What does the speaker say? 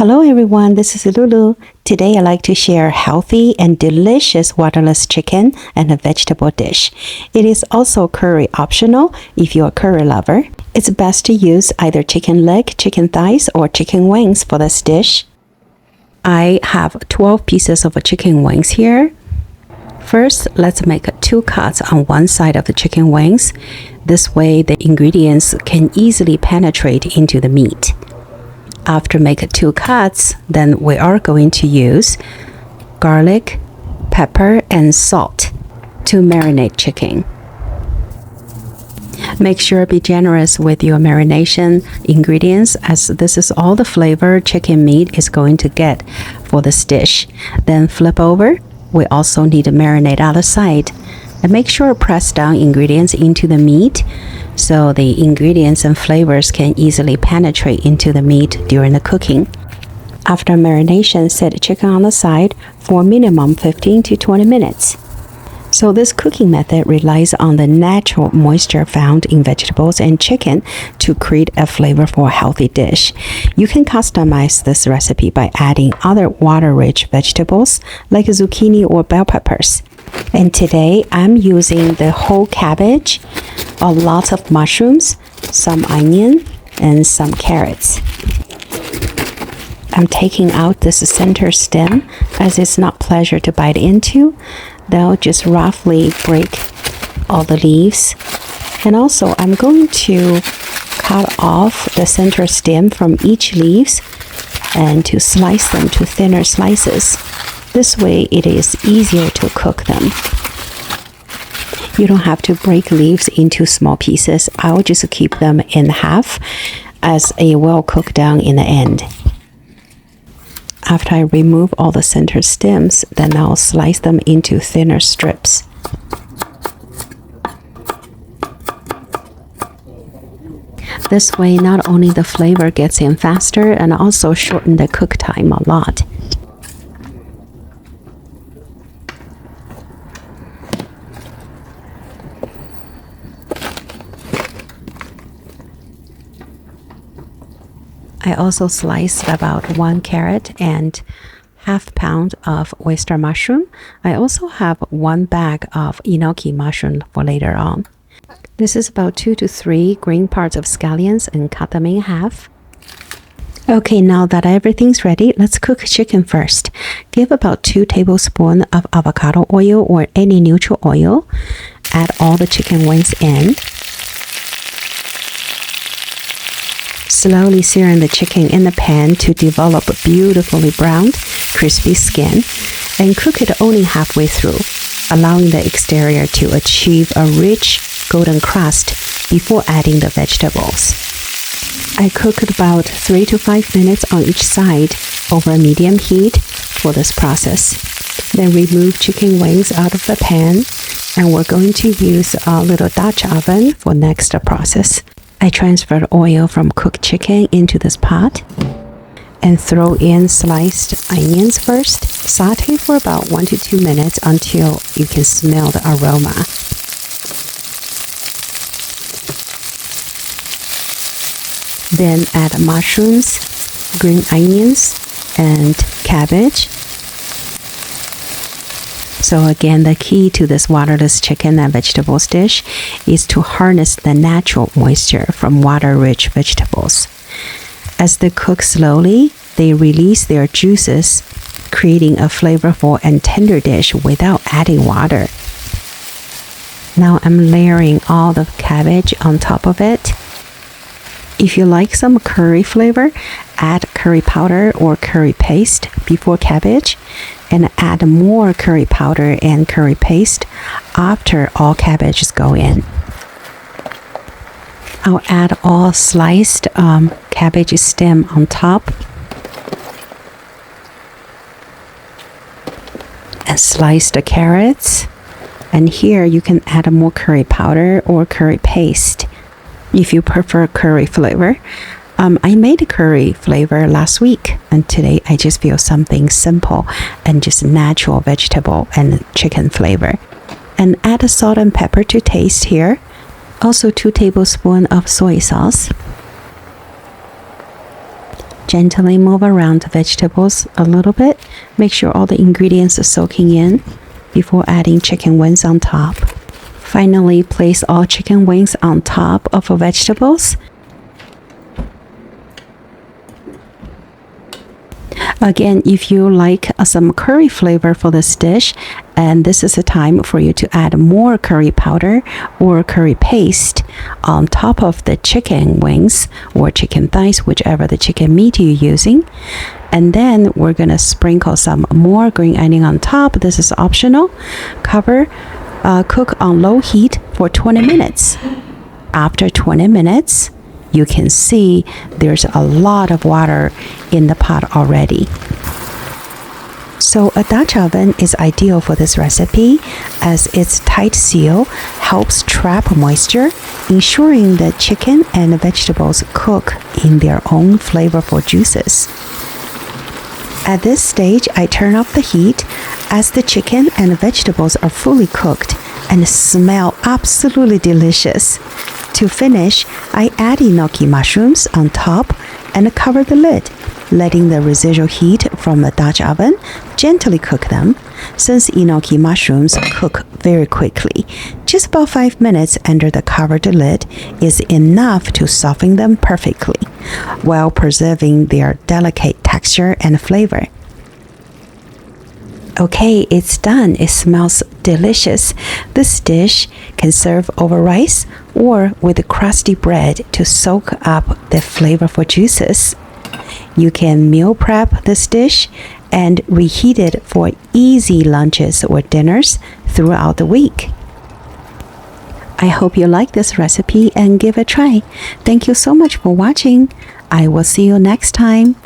Hello everyone, this is Lulu. Today I like to share healthy and delicious waterless chicken and a vegetable dish. It is also curry optional if you're a curry lover. It's best to use either chicken leg, chicken thighs, or chicken wings for this dish. I have 12 pieces of chicken wings here. First, let's make 2 cuts on one side of the chicken wings. This way the ingredients can easily penetrate into the meat. After make 2 cuts, then we are going to use garlic, pepper, and salt to marinate chicken. Make sure be generous with your marination ingredients, as this is all the flavor chicken meat is going to get for this dish. Then flip over. We also need to marinate other side. And make sure press down ingredients into the meat so the ingredients and flavors can easily penetrate into the meat during the cooking. After marination, set chicken on the side for minimum 15 to 20 minutes. So this cooking method relies on the natural moisture found in vegetables and chicken to create a flavorful, healthy dish. You can customize this recipe by adding other water-rich vegetables like zucchini or bell peppers. And today I'm using the whole cabbage, a lot of mushrooms, some onion, and some carrots. I'm taking out this center stem as it's not pleasure to bite into. They'll just roughly break all the leaves. And also I'm going to cut off the center stem from each leaves and to slice them to thinner slices. This way it is easier to cook them. You don't have to break leaves into small pieces. I'll just keep them in half as it will cook down in the end. After I remove all the center stems, then I'll slice them into thinner strips. This way, not only the flavor gets in faster and also shorten the cook time a lot. I also sliced about 1 carrot and ½ pound of oyster mushroom. I also have 1 bag of enoki mushroom for later on. This is about 2 to 3 green parts of scallions and cut them in half. Okay, now that everything's ready, let's cook chicken first. Give about 2 tablespoons of avocado oil or any neutral oil. Add all the chicken wings in. Slowly searing the chicken in the pan to develop a beautifully browned, crispy skin, and cook it only halfway through, allowing the exterior to achieve a rich golden crust before adding the vegetables. I cooked about 3 to 5 minutes on each side over medium heat for this process. Then remove chicken wings out of the pan, and we're going to use a little Dutch oven for next process. I transferred oil from cooked chicken into this pot and throw in sliced onions first. Saute for about 1 to 2 minutes until you can smell the aroma. Then add mushrooms, green onions, and cabbage. So again, the key to this waterless chicken and vegetables dish is to harness the natural moisture from water-rich vegetables. As they cook slowly, they release their juices, creating a flavorful and tender dish without adding water. Now I'm layering all the cabbage on top of it. If you like some curry flavor, add curry powder or curry paste before cabbage, and add more curry powder and curry paste after all cabbages go in. I'll add all sliced cabbage stem on top and slice the carrots. And here you can add more curry powder or curry paste if you prefer curry flavor. I made a curry flavor last week, and today I just feel something simple and just natural vegetable and chicken flavor. And add salt and pepper to taste here. Also 2 tablespoons of soy sauce. Gently move around the vegetables a little bit. Make sure all the ingredients are soaking in before adding chicken wings on top. Finally, place all chicken wings on top of the vegetables. Again, if you like some curry flavor for this dish, and this is the time for you to add more curry powder or curry paste on top of the chicken wings or chicken thighs, whichever the chicken meat you're using. And then we're gonna sprinkle some more green onion on top. This is optional. Cover, cook on low heat for 20 minutes. After 20 minutes, you can see there's a lot of water in the pot already. So a Dutch oven is ideal for this recipe as its tight seal helps trap moisture, ensuring that chicken and vegetables cook in their own flavorful juices. At this stage, I turn off the heat as the chicken and vegetables are fully cooked and smell absolutely delicious. To finish, I add enoki mushrooms on top and cover the lid, letting the residual heat from the Dutch oven gently cook them. Since enoki mushrooms cook very quickly, just about 5 minutes under the covered lid is enough to soften them perfectly, while preserving their delicate texture and flavor. Okay, it's done. It smells delicious. This dish can serve over rice or with crusty bread to soak up the flavorful juices. You can meal prep this dish and reheat it for easy lunches or dinners throughout the week. I hope you like this recipe and give it a try. Thank you so much for watching. I will see you next time.